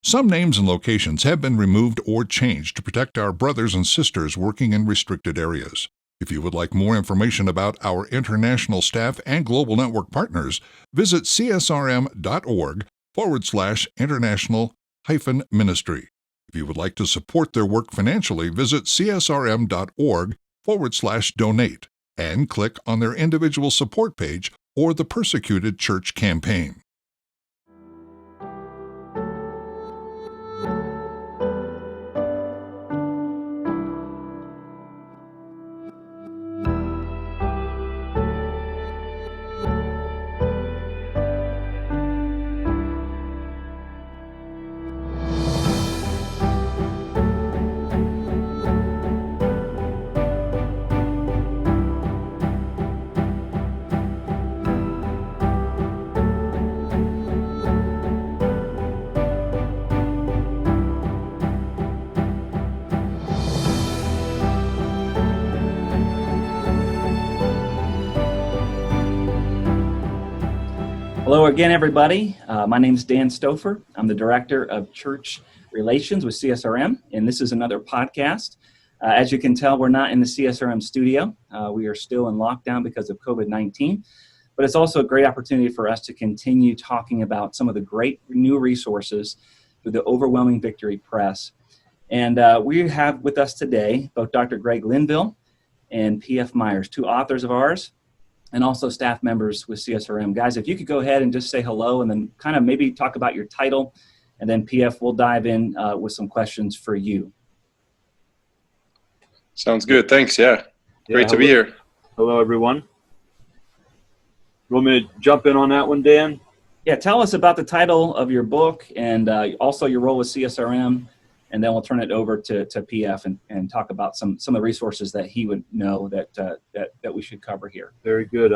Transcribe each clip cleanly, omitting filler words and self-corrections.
Some names and locations have been removed or changed to protect our brothers and sisters working in restricted areas. If you would like more information about our international staff and global network partners, visit csrm.org/international-ministry. If you would like to support their work financially, visit csrm.org/donate and click on their individual support page or the Persecuted Church campaign. Hello again, everybody. My name is Dan Stoffer. I'm the Director of Church Relations with CSRM, and this is another podcast. As you can tell, we're not in the CSRM studio. We are still in lockdown because of COVID-19, but it's also a great opportunity for us to continue talking about some of the great new resources through the Overwhelming Victory Press. And we have with us today both Dr. Greg Linville and PF Meyers, two authors of ours, and also staff members with CSRM. Guys, if you could go ahead and just say hello and then kind of maybe talk about your title, and then PF will dive in with some questions for you. Sounds good. Thanks. Yeah. Great to be here. Hello, everyone. You want me to jump in on that one, Dan? Yeah, tell us about the title of your book and also your role with CSRM, and then we'll turn it over to PF and talk about some of the resources that he would know that we should cover here. Very good.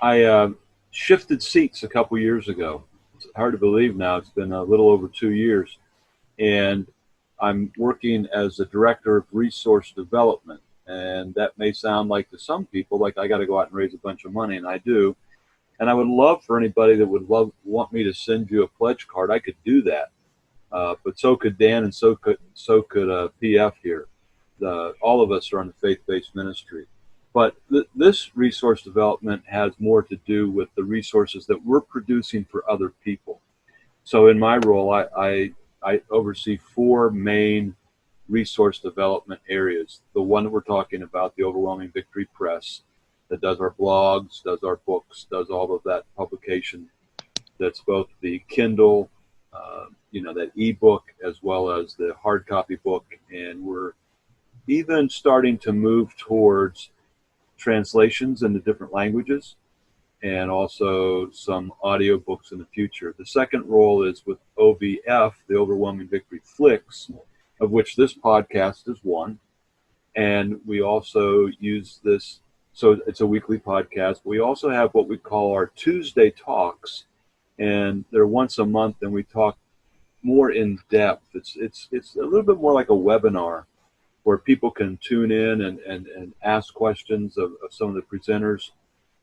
I shifted seats a couple years ago. It's hard to believe now. It's been a little over 2 years. And I'm working as the Director of Resource Development. And that may sound like to some people like I got to go out and raise a bunch of money, and I do. And I would love for anybody that would want me to send you a pledge card. I could do that. But so could Dan, and so could PF here. All of us are on the faith-based ministry. But this resource development has more to do with the resources that we're producing for other people. So in my role, I oversee 4 main resource development areas. The one that we're talking about, the Overwhelming Victory Press, that does our blogs, does our books, does all of that publication. That's both the Kindle, that ebook, as well as the hard copy book. And we're even starting to move towards translations into different languages and also some audio books in the future. The second role is with OVF, the Overwhelming Victory Flicks, of which this podcast is one. And we also use this, so it's a weekly podcast. We also have what we call our Tuesday Talks, and they're once a month, and we talk more in depth. It's a little bit more like a webinar where people can tune in and ask questions of some of the presenters.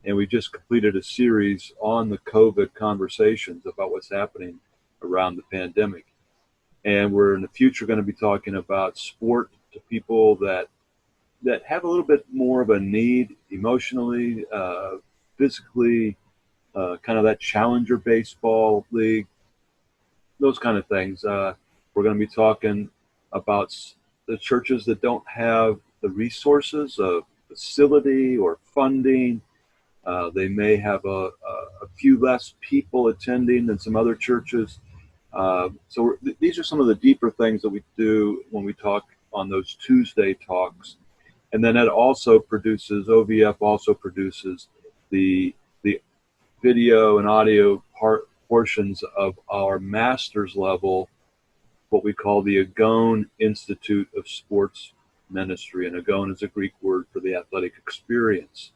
And we just completed a series on the COVID conversations about what's happening around the pandemic. And we're in the future going to be talking about sport to people that have a little bit more of a need emotionally, physically, kind of that challenger baseball league, those kind of things. We're going to be talking about the churches that don't have the resources of facility or funding. They may have a few less people attending than some other churches. So these are some of the deeper things that we do when we talk on those Tuesday talks. And then OVF also produces the video and audio portions of our master's level, what we call the Agone Institute of Sports Ministry. And Agone is a Greek word for the athletic experience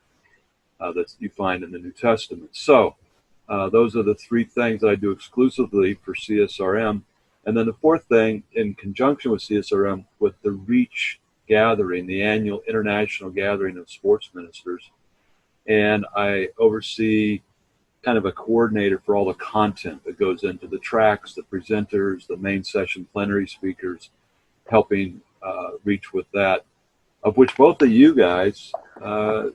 that you find in the New Testament. So those are the 3 things that I do exclusively for CSRM. And then the 4th thing, in conjunction with CSRM, with the REACH gathering, the annual international gathering of sports ministers. And I oversee kind of a coordinator for all the content that goes into the tracks, the presenters, the main session plenary speakers, helping reach with that, of which both of you guys, you're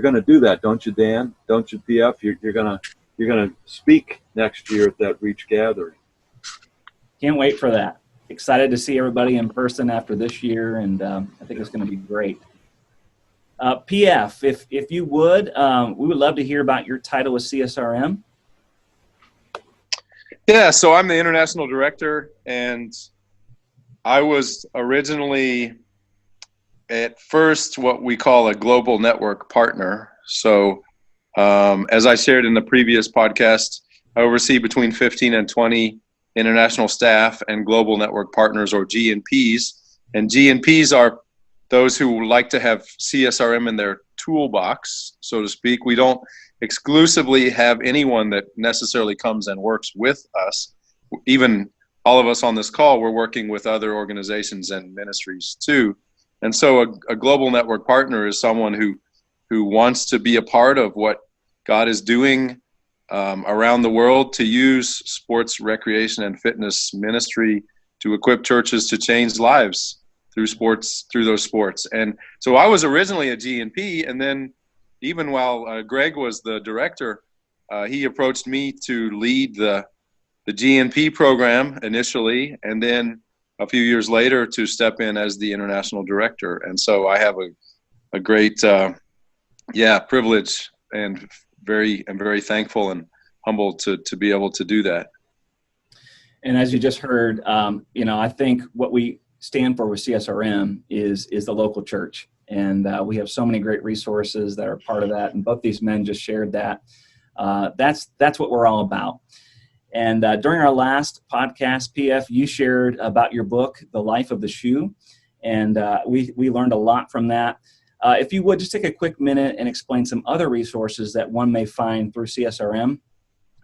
going to do that, don't you, Dan? Don't you, PF? You're going to speak next year at that Reach gathering. Can't wait for that. Excited to see everybody in person after this year, and I think it's going to be great. PF, if you would, we would love to hear about your title with CSRM. Yeah, so I'm the international director, and I was originally at first what we call a global network partner. So as I shared in the previous podcast, I oversee between 15 and 20 international staff and global network partners, or G&Ps. And G&Ps are those who like to have CSRM in their toolbox, so to speak. We don't exclusively have anyone that necessarily comes and works with us. Even all of us on this call, we're working with other organizations and ministries too. And so a global network partner is someone who wants to be a part of what God is doing around the world to use sports, recreation, and fitness ministry to equip churches to change lives through those sports. And so I was originally a G&P, and then even while Greg was the director, he approached me to lead the G&P program initially, and then a few years later to step in as the international director. And so I have a great privilege, and I'm very thankful and humbled to be able to do that. And as you just heard, I think what we stand for with CSRM is the local church. And we have so many great resources that are part of that. And both these men just shared that. That's what we're all about. And during our last podcast, PF, you shared about your book, The Life of the Shoe. And we learned a lot from that. If you would, just take a quick minute and explain some other resources that one may find through CSRM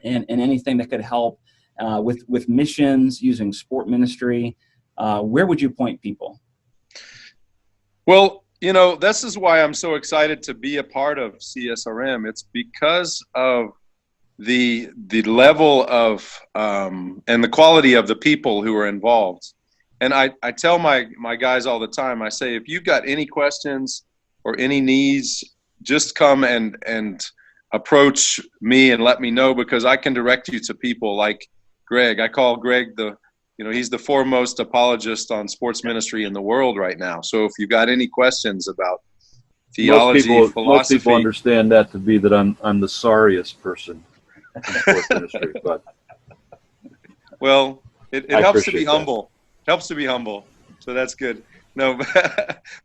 and anything that could help with missions, using sport ministry. Where would you point people? Well, this is why I'm so excited to be a part of CSRM. It's because of the level of and the quality of the people who are involved. And I tell my guys all the time, I say, if you've got any questions or any needs, just come and approach me and let me know, because I can direct you to people like Greg. I call Greg he's the foremost apologist on sports ministry in the world right now. So if you've got any questions about theology, philosophy. Most people understand that to be that I'm the sorriest person in sports ministry, but it helps to be humble. It helps to be humble. So that's good. No,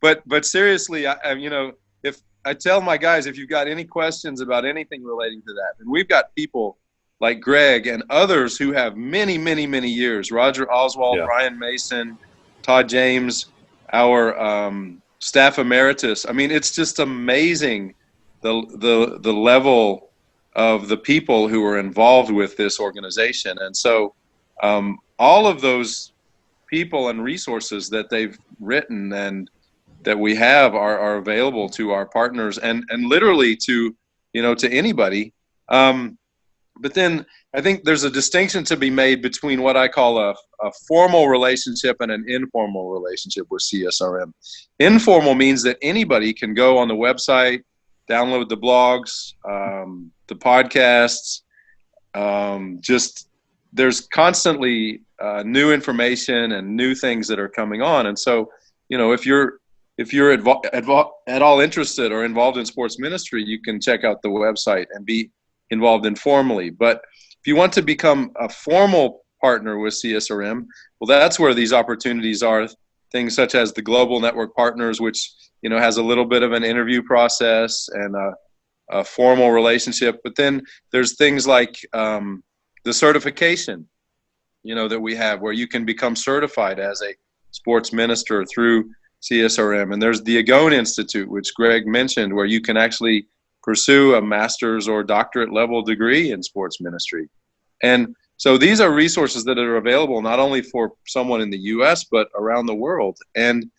but seriously, if I tell my guys, if you've got any questions about anything relating to that, and we've got people like Greg and others who have many, many, many years, Roger Oswald, Yeah. Brian Mason, Todd James, our staff emeritus. I mean, it's just amazing the level of the people who are involved with this organization. And so all of those people and resources that they've written and that we have are available to our partners and literally to anybody. But then I think there's a distinction to be made between what I call a formal relationship and an informal relationship with CSRM. Informal means that anybody can go on the website, download the blogs, the podcasts. There's constantly new information and new things that are coming on. And so, if you're at all interested or involved in sports ministry, you can check out the website and be involved informally. But if you want to become a formal partner with CSRM, well, that's where these opportunities are. Things such as the Global Network Partners, which has a little bit of an interview process and a formal relationship. But then there's things like the certification, that we have, where you can become certified as a sports minister through CSRM. And there's the Agone Institute, which Greg mentioned, where you can actually pursue a master's or doctorate level degree in sports ministry. And so these are resources that are available not only for someone in the U.S., but around the world. And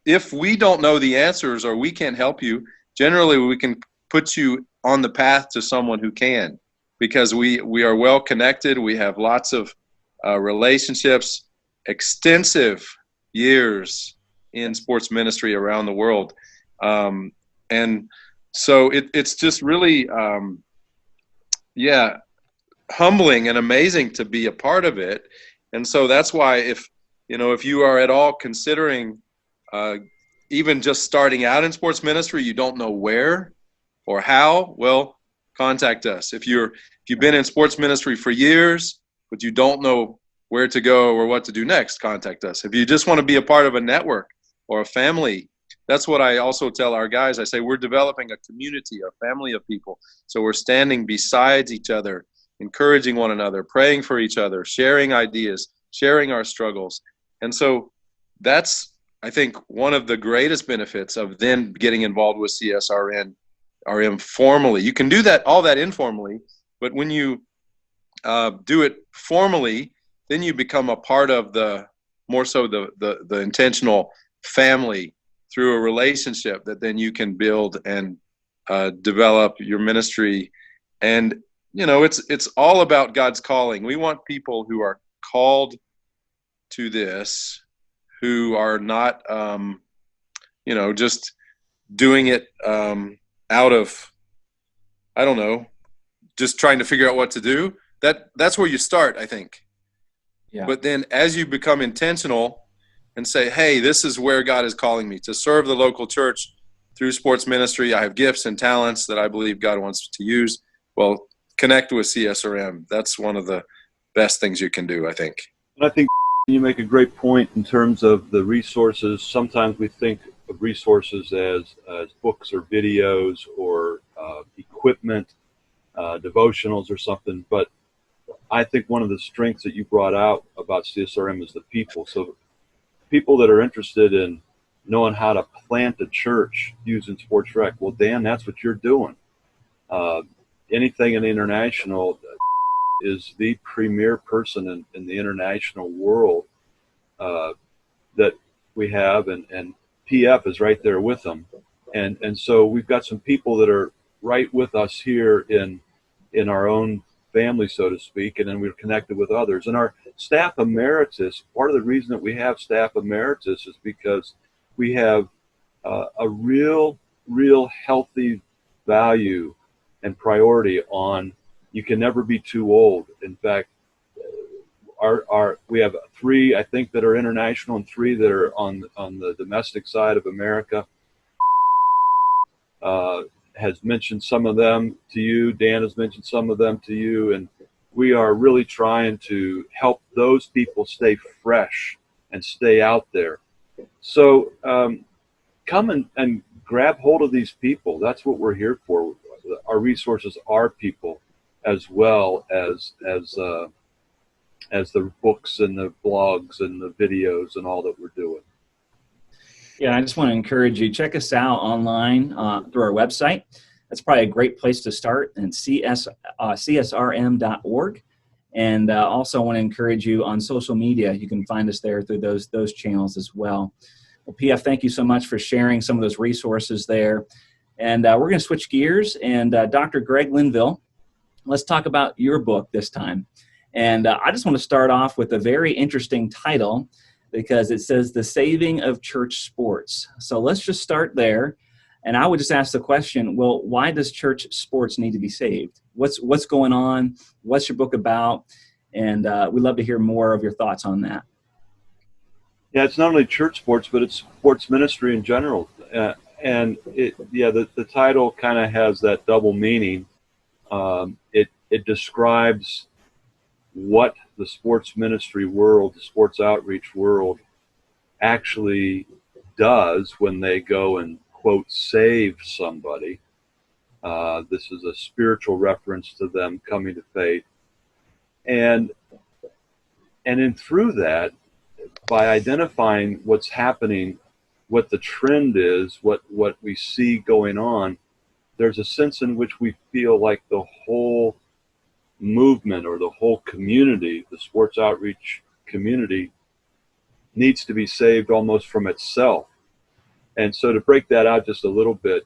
if we don't know the answers or we can't help you, generally we can put you on the path to someone who can, because we are well connected. We have lots of relationships, extensive years in sports ministry around the world. And so it's just really, humbling and amazing to be a part of it. And so that's why if you are at all considering even just starting out in sports ministry, you don't know where or how, well, contact us. If you've been in sports ministry for years, but you don't know where to go or what to do next, contact us. If you just want to be a part of a network or a family, that's what I also tell our guys. I say we're developing a community, a family of people. So we're standing beside each other, encouraging one another, praying for each other, sharing ideas, sharing our struggles. And so that's, I think, one of the greatest benefits of then getting involved with CSRM formally. You can do all that informally, but when you do it formally, then you become a part of the intentional family through a relationship that then you can build and develop your ministry. And it's all about God's calling. We want people who are called to this, who are not just doing it out of, I don't know, just trying to figure out what to do. That's where you start, I think. Yeah. But then as you become intentional and say, hey, this is where God is calling me to serve the local church through sports ministry. I have gifts and talents that I believe God wants to use. Well, connect with CSRM. That's one of the best things you can do, I think. And I think you make a great point in terms of the resources. Sometimes we think of resources as books or videos or equipment, devotionals or something. But I think one of the strengths that you brought out about CSRM is the people. So people that are interested in knowing how to plant a church using sports rec, well, Dan, that's what you're doing. Anything in the international is the premier person in the international world that we have, and PF is right there with them. And so we've got some people that are right with us here in our own family, so to speak, and then we're connected with others. And our staff emeritus, part of the reason that we have staff emeritus is because we have a real healthy value and priority on you can never be too old. In fact, we have 3, I think, that are international and 3 that are on the domestic side of America. Has mentioned some of them to you. Dan has mentioned some of them to you, and we are really trying to help those people stay fresh and stay out there. So come and grab hold of these people. That's what we're here for. Our resources are people, as well as the books and the blogs and the videos and all that we're doing. Yeah, I just want to encourage you, check us out online through our website. That's probably a great place to start, and CSRM.org. And also want to encourage you on social media. You can find us there through those channels as well. Well, PF, thank you so much for sharing some of those resources there. And we're going to switch gears. And Dr. Greg Linville, let's talk about your book this time. And I just want to start off with a very interesting title, because it says The Saving of Church Sports. So let's just start there. And I would just ask the question, well, why does church sports need to be saved? What's going on? What's your book about? And we'd love to hear more of your thoughts on that. Yeah, it's not only church sports, but it's sports ministry in general. And the title kind of has that double meaning. It describes what the sports ministry world, the sports outreach world, actually does when they go and, quote, save somebody. This is a spiritual reference to them coming to faith. And then through that, by identifying what's happening, what the trend is, what we see going on, there's a sense in which we feel like the whole movement or the whole community, the sports outreach community, needs to be saved almost from itself. And so to break that out just a little bit,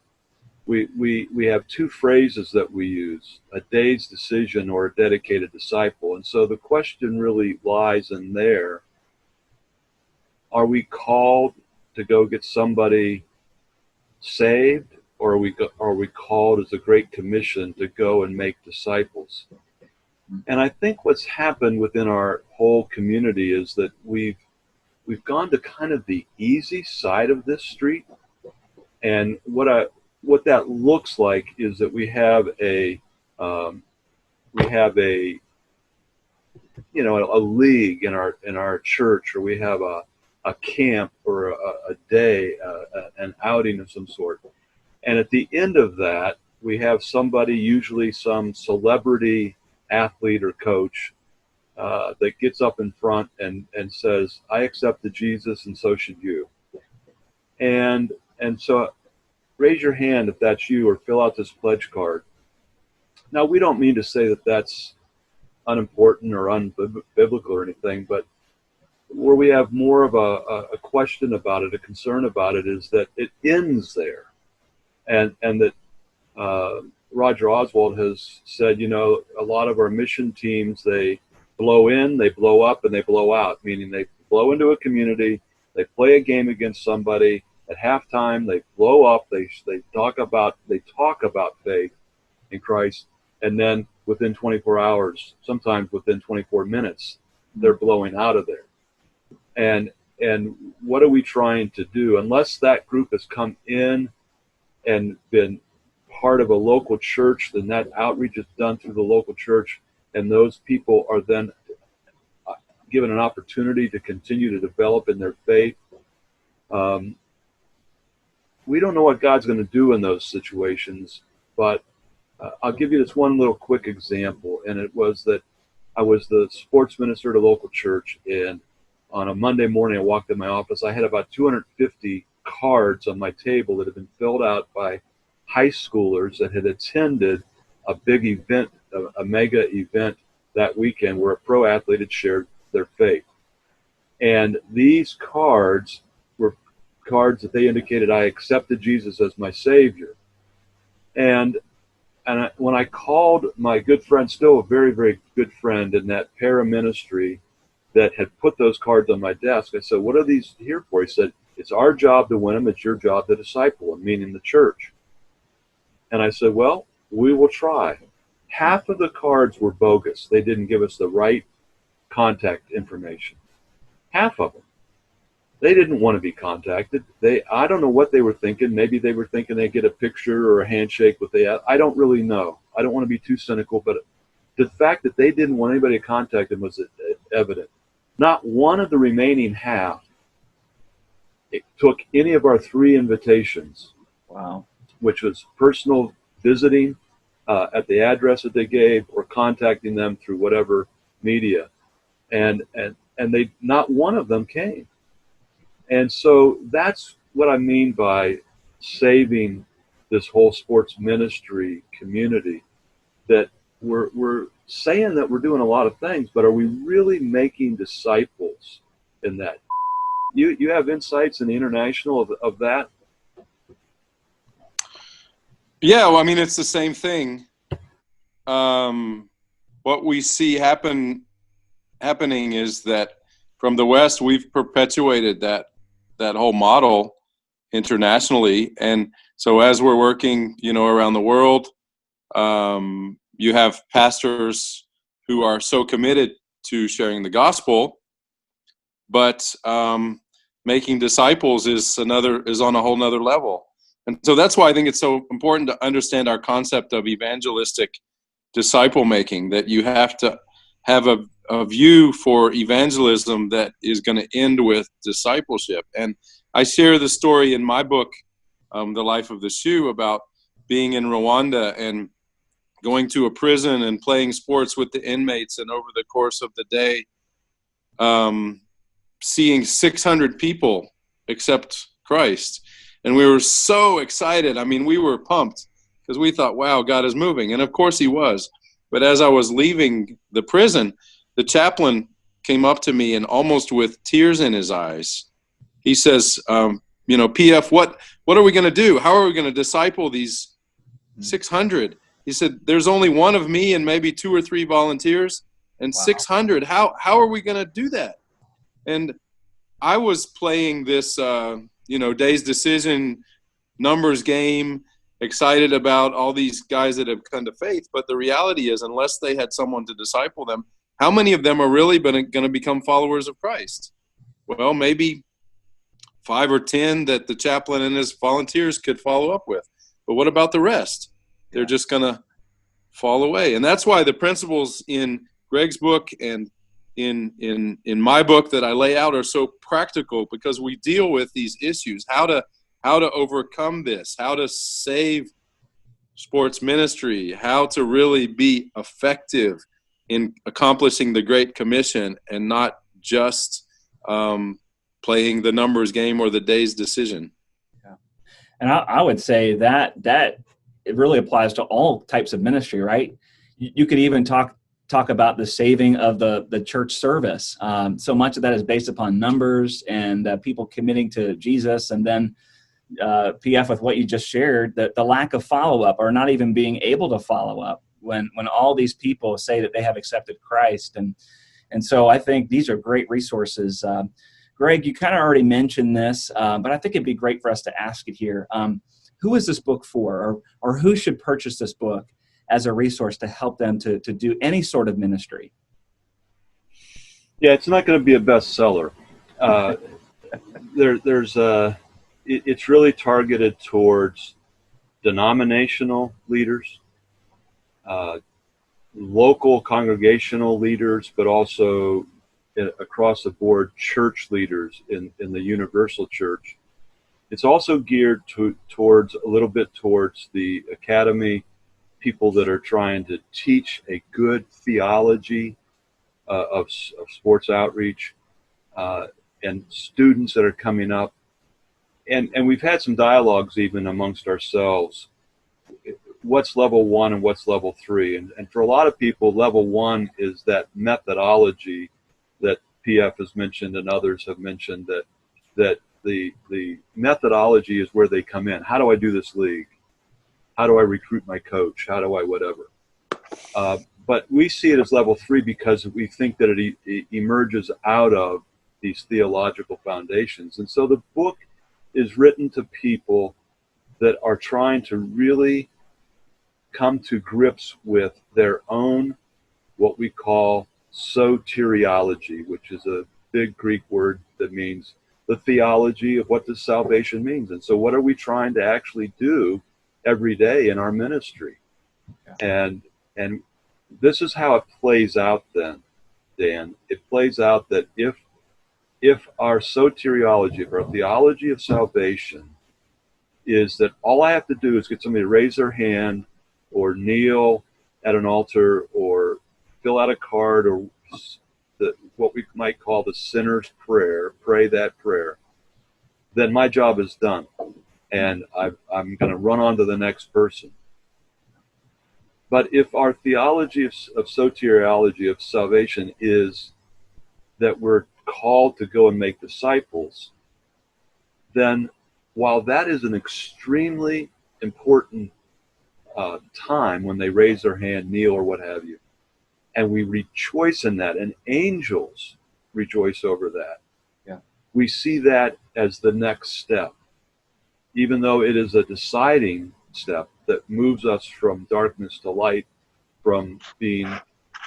we have two phrases that we use: a day's decision or a dedicated disciple. And so the question really lies in there: are we called to go get somebody saved, or are we called as a Great Commission to go and make disciples? And I think what's happened within our whole community is that we've gone to kind of the easy side of this street. And what that looks like is that we have a league in our church, or we have a camp, or a day, an outing of some sort. And at the end of that, we have somebody, usually some celebrity athlete or coach, that gets up in front and says, "I accepted Jesus, and so should you." And so raise your hand if that's you, or fill out this pledge card. Now, we don't mean to say that that's unimportant or unbiblical or anything, but where we have more of a question about it, a concern about it, is that it ends there. And that Roger Oswald has said, a lot of our mission teams, they blow in, they blow up, and they blow out, meaning they blow into a community, they play a game against somebody, at halftime they blow up, they talk about faith in Christ, and then within 24 hours, sometimes within 24 minutes, they're blowing out of there. And what are we trying to do? Unless that group has come in and been part of a local church, then that outreach is done through the local church, and those people are then given an opportunity to continue to develop in their faith. We don't know what God's going to do in those situations, but I'll give you this one little quick example, and it was that I was the sports minister at a local church, and on a Monday morning I walked in my office. I had about 250 cards on my table that had been filled out by high schoolers that had attended a big event, a mega event that weekend, where a pro athlete had shared their faith. And these cards were cards that they indicated, "I accepted Jesus as my Savior." And when I called my good friend, still a very, very good friend in that para-ministry that had put those cards on my desk, I said, "What are these here for?" He said, "It's our job to win them. It's your job to disciple them," meaning the church. And I said, "Well, we will try." Half of the cards were bogus. They didn't give us the right contact information. Half of them. They didn't want to be contacted. I don't know what they were thinking. Maybe they were thinking they'd get a picture or a handshake I don't really know. I don't want to be too cynical, but the fact that they didn't want anybody to contact them was evident. Not one of the remaining half took any of our 3 invitations. Wow. Which was personal visiting at the address that they gave, or contacting them through whatever media. And they, not one of them came. And so that's what I mean by saving this whole sports ministry community, that we're saying that we're doing a lot of things, but are we really making disciples in that? You have insights in the international of that? Yeah, well, I mean, it's the same thing. What we see happening is that from the West, we've perpetuated that whole model internationally. And so as we're working, around the world, you have pastors who are so committed to sharing the gospel, but making disciples is on a whole nother level. And so that's why I think it's so important to understand our concept of evangelistic disciple making, that you have to have a view for evangelism that is going to end with discipleship. And I share the story in my book, The Life of the Shoe, about being in Rwanda and going to a prison and playing sports with the inmates, and over the course of the day, seeing 600 people accept Christ. And we were so excited. I mean, we were pumped because we thought, wow, God is moving. And of course he was. But as I was leaving the prison, the chaplain came up to me, and almost with tears in his eyes, he says, PF, what are we going to do? How are we going to disciple these 600. He said, there's only one of me and maybe 2 or 3 volunteers, and Wow. 600. How are we going to do that? And I was playing this, day's decision numbers game, excited about all these guys that have come to faith. But the reality is, unless they had someone to disciple them, how many of them are really going to become followers of Christ? Well, maybe 5 or 10 that the chaplain and his volunteers could follow up with. But what about the rest? They're just going to fall away. And that's why the principles in Greg's book and in my book that I lay out are so practical, because we deal with these issues, how to overcome this, how to save sports ministry, how to really be effective in accomplishing the Great Commission and not just playing the numbers game or the day's decision. Yeah. And I would say that it really applies to all types of ministry, right? You could even talk about the saving of the church service. So much of that is based upon numbers and people committing to Jesus. And then PF, with what you just shared, the lack of follow-up, or not even being able to follow up when all these people say that they have accepted Christ. And so I think these are great resources. Greg, you kind of already mentioned this, but I think it'd be great for us to ask it here. Who is this book for, or who should purchase this book as a resource to help them to do any sort of ministry? Yeah, it's not going to be a bestseller. It's really targeted towards denominational leaders, local congregational leaders, but also across the board church leaders in the universal church. It's also geared towards a little bit towards the academy, people that are trying to teach a good theology of sports outreach, and students that are coming up. And we've had some dialogues even amongst ourselves. What's level 1 and what's level 3? And for a lot of people, level 1 is that methodology that PF has mentioned and others have mentioned, that the methodology is where they come in. How do I do this league? How do I recruit my coach? How do I whatever? But we see it as level 3 because we think that it emerges out of these theological foundations. And so the book is written to people that are trying to really come to grips with their own, what we call soteriology, which is a big Greek word that means the theology of what does salvation means. And so what are we trying to actually do every day in our ministry? And this is how it plays out then, Dan. It plays out that if our soteriology, if our theology of salvation is that all I have to do is get somebody to raise their hand or kneel at an altar or fill out a card or what we might call the sinner's prayer, pray that prayer, then my job is done. And I'm going to run on to the next person. But if our theology of soteriology of salvation is that we're called to go and make disciples, then while that is an extremely important time when they raise their hand, kneel, or what have you, and we rejoice in that, and angels rejoice over that, we see that as the next step, even though it is a deciding step that moves us from darkness to light, from being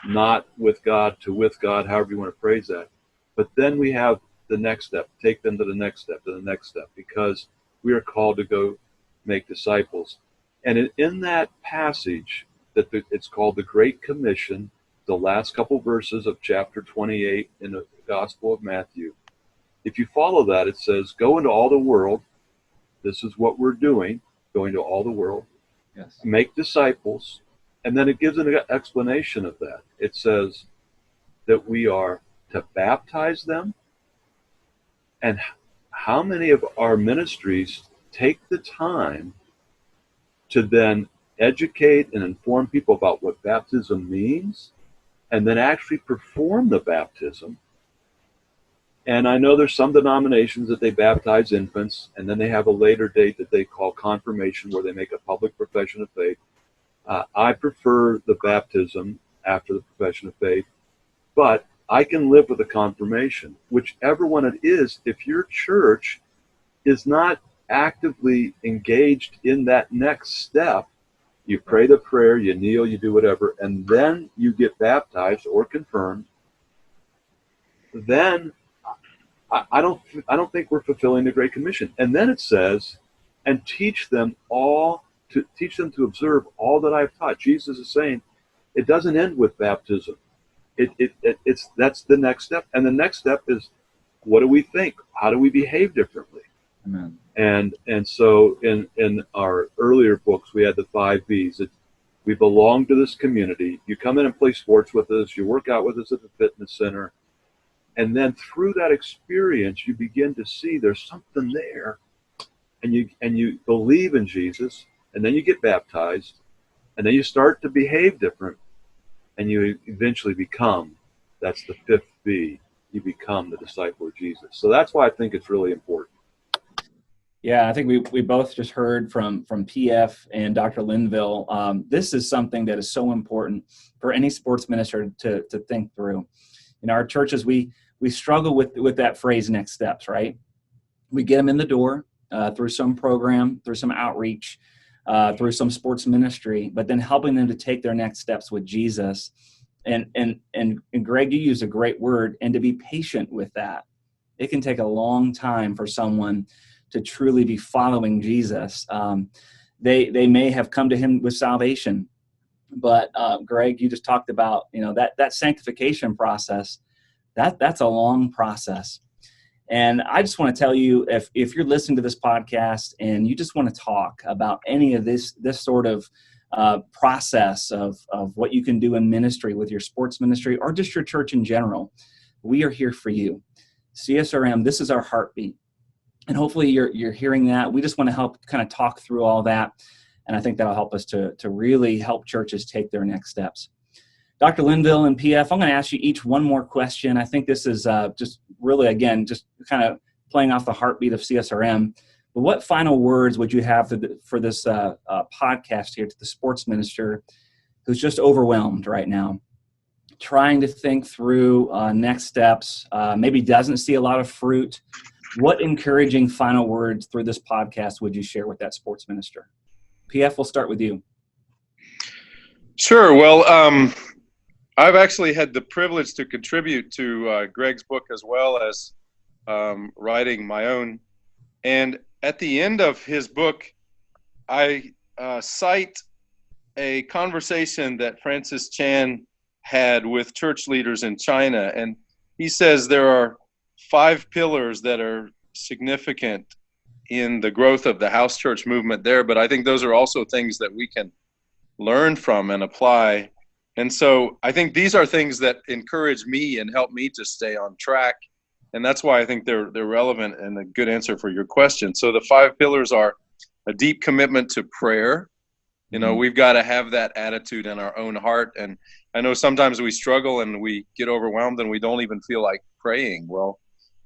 not with God to with God, however you want to phrase that. But then we have the next step, take them to the next step, because we are called to go make disciples. And in that passage, it's called the Great Commission, the last couple verses of chapter 28 in the Gospel of Matthew. If you follow that, it says, go into all the world. This is what we're doing, going to all the world. Yes. Make disciples. And then it gives an explanation of that. It says that we are to baptize them. And how many of our ministries take the time to then educate and inform people about what baptism means, and then actually perform the baptism? And I know there's some denominations that they baptize infants, and then they have a later date that they call confirmation, where they make a public profession of faith. I prefer the baptism after the profession of faith, but I can live with a confirmation, whichever one it is. If your church is not actively engaged in that next step, you pray the prayer, you kneel, you do whatever, and then you get baptized or confirmed, then I don't think we're fulfilling the Great Commission. And then it says, and teach them to observe all that I've taught. Jesus is saying it doesn't end with baptism. That's the next step. And the next step is, what do we think? How do we behave differently? Amen. And so in our earlier books, we had the 5 B's. We belong to this community. You come in and play sports with us. You work out with us at the fitness center. And then through that experience, you begin to see there's something there. And you believe in Jesus. And then you get baptized. And then you start to behave different. And you eventually become, that's the 5th B, you become the disciple of Jesus. So that's why I think it's really important. Yeah, I think we both just heard from PF and Dr. Linville. This is something that is so important for any sports minister to think through. In our churches, we struggle with that phrase, next steps, right? We get them in the door through some program, through some outreach, through some sports ministry, but then helping them to take their next steps with Jesus. And Greg, you used a great word, and to be patient with that. It can take a long time for someone to truly be following Jesus. They may have come to him with salvation, but Greg, you just talked about, that sanctification process. That's a long process. And I just want to tell you, if you're listening to this podcast and you just want to talk about any of this sort of process of what you can do in ministry with your sports ministry or just your church in general, we are here for you. CSRM, this is our heartbeat. And hopefully you're hearing that. We just want to help kind of talk through all that. And I think that'll help us to really help churches take their next steps. Dr. Linville and PF, I'm going to ask you each one more question. I think this is just really, again, just kind of playing off the heartbeat of CSRM. But what final words would you have for this podcast here to the sports minister who's just overwhelmed right now, trying to think through next steps, maybe doesn't see a lot of fruit? What encouraging final words through this podcast would you share with that sports minister? PF, we'll start with you. Sure. Well, I've actually had the privilege to contribute to Greg's book as well as writing my own. And at the end of his book, I cite a conversation that Francis Chan had with church leaders in China. And he says there are 5 pillars that are significant in the growth of the house church movement there, but I think those are also things that we can learn from and apply. And so I think these are things that encourage me and help me to stay on track. And that's why I think they're relevant and a good answer for your question. So the 5 pillars are a deep commitment to prayer. We've got to have that attitude in our own heart. And I know sometimes we struggle and we get overwhelmed and we don't even feel like praying. Well,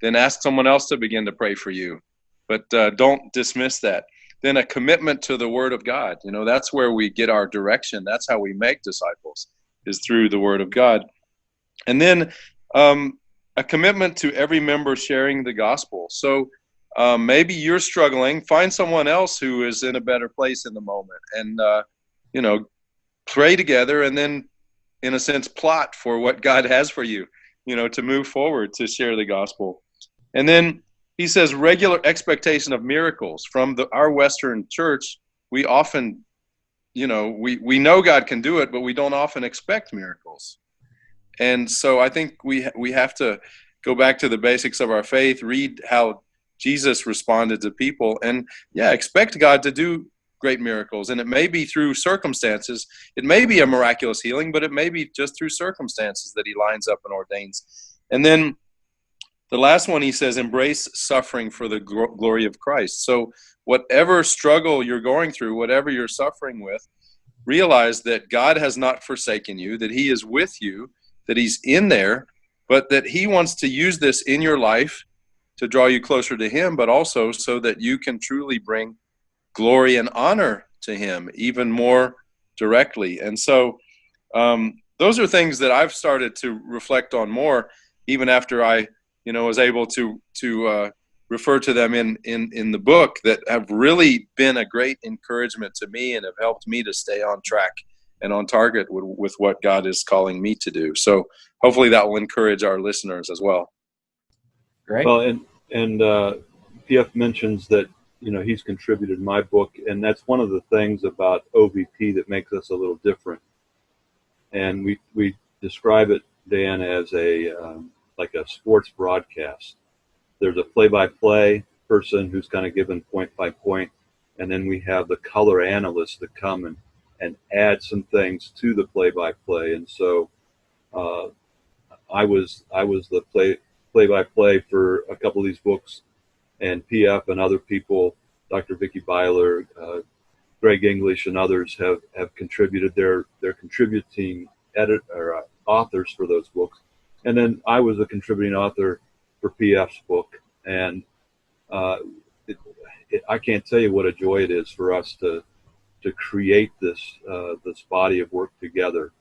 then ask someone else to begin to pray for you. But don't dismiss that. Then a commitment to the Word of God. That's where we get our direction. That's how we make disciples, is through the Word of God. And then a commitment to every member sharing the gospel. So maybe you're struggling. Find someone else who is in a better place in the moment and, pray together and then, in a sense, plot for what God has for you, to move forward, to share the gospel. And then he says regular expectation of miracles. From our Western church, we often, we know God can do it, but we don't often expect miracles. And so I think we have to go back to the basics of our faith, read how Jesus responded to people, and expect God to do great miracles. And it may be through circumstances. It may be a miraculous healing, but it may be just through circumstances that he lines up and ordains. And then the last one, he says, embrace suffering for the glory of Christ. So whatever struggle you're going through, whatever you're suffering with, realize that God has not forsaken you, that he is with you, that he's in there, but that he wants to use this in your life to draw you closer to him, but also so that you can truly bring glory and honor to him even more directly. And so those are things that I've started to reflect on more, even after I, was able to refer to them in the book, that have really been a great encouragement to me and have helped me to stay on track and on target with what God is calling me to do. So hopefully that will encourage our listeners as well. Great. Well, and PF mentions that he's contributed my book, and that's one of the things about OVP that makes us a little different. And we describe it, Dan, as like a sports broadcast. There's a play-by-play person who's kind of given point by point, and then we have the color analysts that come and add some things to the play-by-play. And so I was the play-by-play for a couple of these books, and PF and other people, Dr. Vicki Byler, Greg English, and others have contributed their contributing authors for those books. And then I was a contributing author for PF's book, and I can't tell you what a joy it is for us to create this body of work together.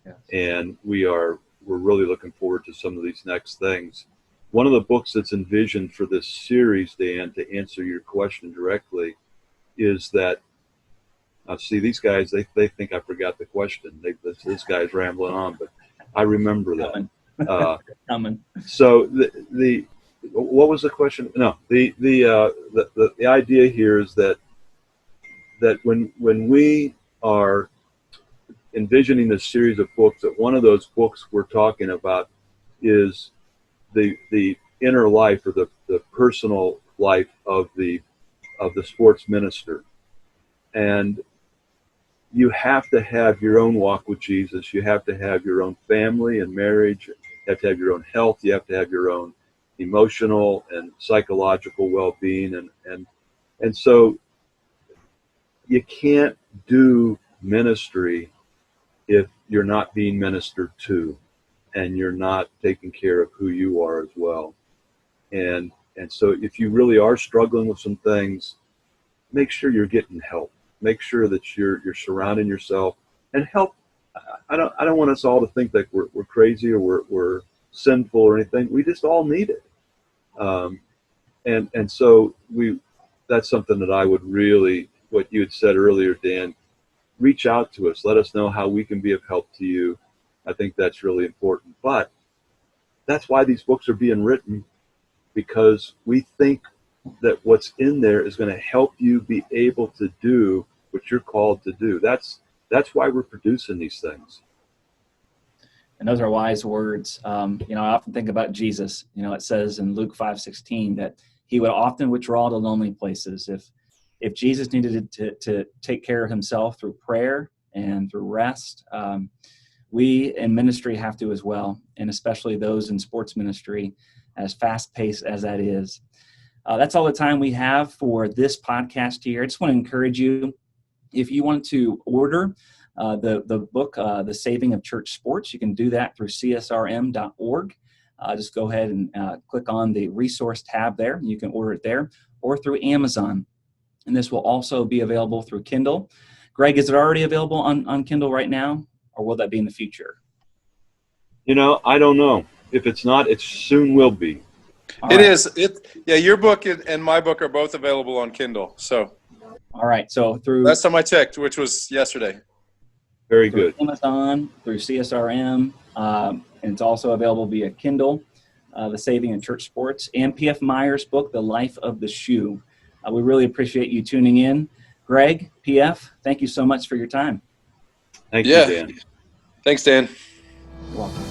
Yes. And we're really looking forward to some of these next things. One of the books that's envisioned for this series, Dan, to answer your question directly, is that see, these guys, they think I forgot the question. This guy's rambling on, but I remember that. Coming. So the what was the question? No, the idea here is that when we are envisioning this series of books, that one of those books we're talking about is the inner life, or the personal life of the sports minister. And you have to have your own walk with Jesus. You have to have your own family and marriage. You have to have your own health. You have to have your own emotional and psychological well-being. And so you can't do ministry if you're not being ministered to, and you're not taking care of who you are as well. And so if you really are struggling with some things, make sure you're getting help. Make sure that you're surrounding yourself and help. I don't want us all to think that we're crazy or we're sinful or anything. We just all need it. And so that's something that I would really, what you had said earlier, Dan, reach out to us. Let us know how we can be of help to you. I think that's really important. But that's why these books are being written, because we think that what's in there is going to help you be able to do what you're called to do. That's why we're producing these things. And those are wise words. I often think about Jesus. It says in Luke 5:16 that he would often withdraw to lonely places. If Jesus needed to take care of himself through prayer and through rest, we in ministry have to as well, and especially those in sports ministry, as fast-paced as that is. That's all the time we have for this podcast here. I just want to encourage you, if you want to order the book, The Saving of Church Sports, you can do that through CSRM.org. Just go ahead and click on the resource tab there. You can order it there, or through Amazon. And this will also be available through Kindle. Greg, is it already available on Kindle right now, or will that be in the future? I don't know. If it's not, it soon will be. It is. Your book and my book are both available on Kindle. So. All right. So through last time I checked, which was yesterday. Very good. Amazon, through CSRM, and it's also available via Kindle, The Saving in Church Sports, and PF Meyer's book, The Life of the Shoe. We really appreciate you tuning in. Greg, PF, thank you so much for your time. Thank you, Dan. Thanks, Dan. You're welcome.